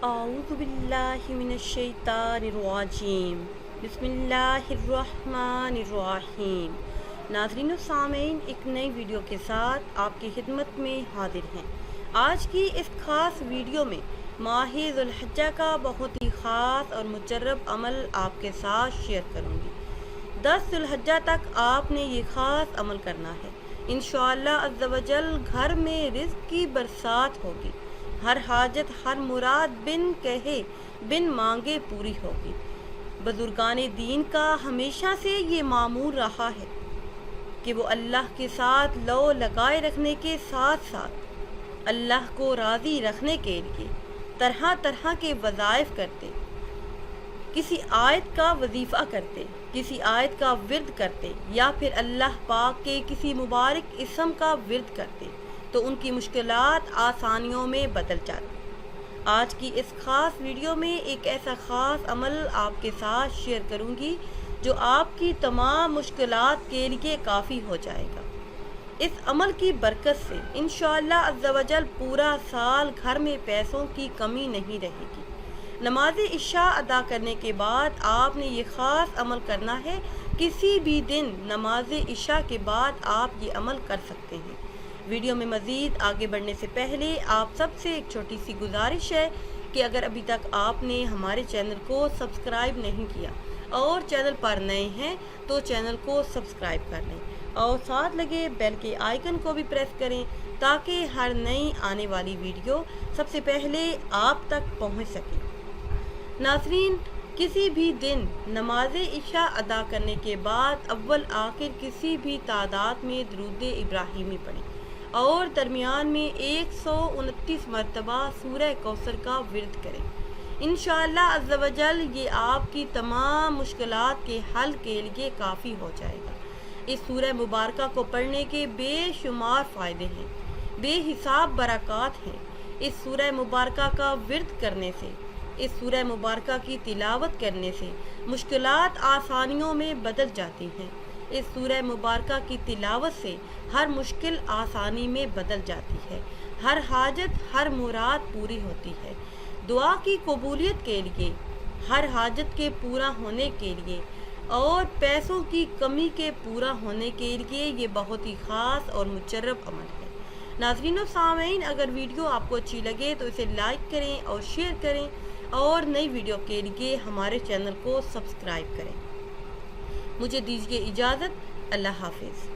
اعوذ باللہ من الشیطان الرجیم بسم اللہ الرحمن الرحیم۔ ناظرین و سامعین، ایک نئی ویڈیو کے ساتھ آپ کی خدمت میں حاضر ہیں۔ آج کی اس خاص ویڈیو میں ماہ ذو الحجہ کا بہت ہی خاص اور مجرب عمل آپ کے ساتھ شیئر کروں گی۔ 10 ذو الحجہ تک آپ نے یہ خاص عمل کرنا ہے۔ انشاءاللہ عز و جل گھر میں رزق کی برسات ہوگی، ہر حاجت ہر مراد بن کہے بن مانگے پوری ہوگی۔ بزرگان دین کا ہمیشہ سے یہ معمول رہا ہے کہ وہ اللہ کے ساتھ لو لگائے رکھنے کے ساتھ ساتھ اللہ کو راضی رکھنے کے لیے طرح طرح کے وظائف کرتے، کسی آیت کا وظیفہ کرتے، کسی آیت کا ورد کرتے، یا پھر اللہ پاک کے کسی مبارک اسم کا ورد کرتے تو ان کی مشکلات آسانیوں میں بدل جاتی۔ آج کی اس خاص ویڈیو میں ایک ایسا خاص عمل آپ کے ساتھ شیئر کروں گی جو آپ کی تمام مشکلات کے لیے کافی ہو جائے گا۔ اس عمل کی برکت سے انشاءاللہ عز و جل پورا سال گھر میں پیسوں کی کمی نہیں رہے گی۔ نماز عشاء ادا کرنے کے بعد آپ نے یہ خاص عمل کرنا ہے۔ کسی بھی دن نماز عشاء کے بعد آپ یہ عمل کر سکتے ہیں۔ ویڈیو میں مزید آگے بڑھنے سے پہلے آپ سب سے ایک چھوٹی سی گزارش ہے کہ اگر ابھی تک آپ نے ہمارے چینل کو سبسکرائب نہیں کیا اور چینل پر نئے ہیں تو چینل کو سبسکرائب کر لیں اور ساتھ لگے بیل کے آئیکن کو بھی پریس کریں تاکہ ہر نئی آنے والی ویڈیو سب سے پہلے آپ تک پہنچ سکے۔ ناظرین، کسی بھی دن نماز عشاء ادا کرنے کے بعد اول آخر کسی بھی تعداد میں درود ابراہیمی پڑھیں اور درمیان میں 129 مرتبہ سورہ کوثر کا ورد کریں۔ انشاءاللہ عز و جل یہ آپ کی تمام مشکلات کے حل کے لیے کافی ہو جائے گا۔ اس سورہ مبارکہ کو پڑھنے کے بے شمار فائدے ہیں، بے حساب برکات ہیں۔ اس سورہ مبارکہ کا ورد کرنے سے، اس سورہ مبارکہ کی تلاوت کرنے سے مشکلات آسانیوں میں بدل جاتی ہیں۔ اس سورہ مبارکہ کی تلاوت سے ہر مشکل آسانی میں بدل جاتی ہے، ہر حاجت ہر مراد پوری ہوتی ہے۔ دعا کی قبولیت کے لیے، ہر حاجت کے پورا ہونے کے لیے اور پیسوں کی کمی کے پورا ہونے کے لیے یہ بہت ہی خاص اور مجرب عمل ہے۔ ناظرین و سامعین، اگر ویڈیو آپ کو اچھی لگے تو اسے لائک کریں اور شیئر کریں اور نئی ویڈیو کے لیے ہمارے چینل کو سبسکرائب کریں۔ مجھے دیجیے اجازت، اللہ حافظ۔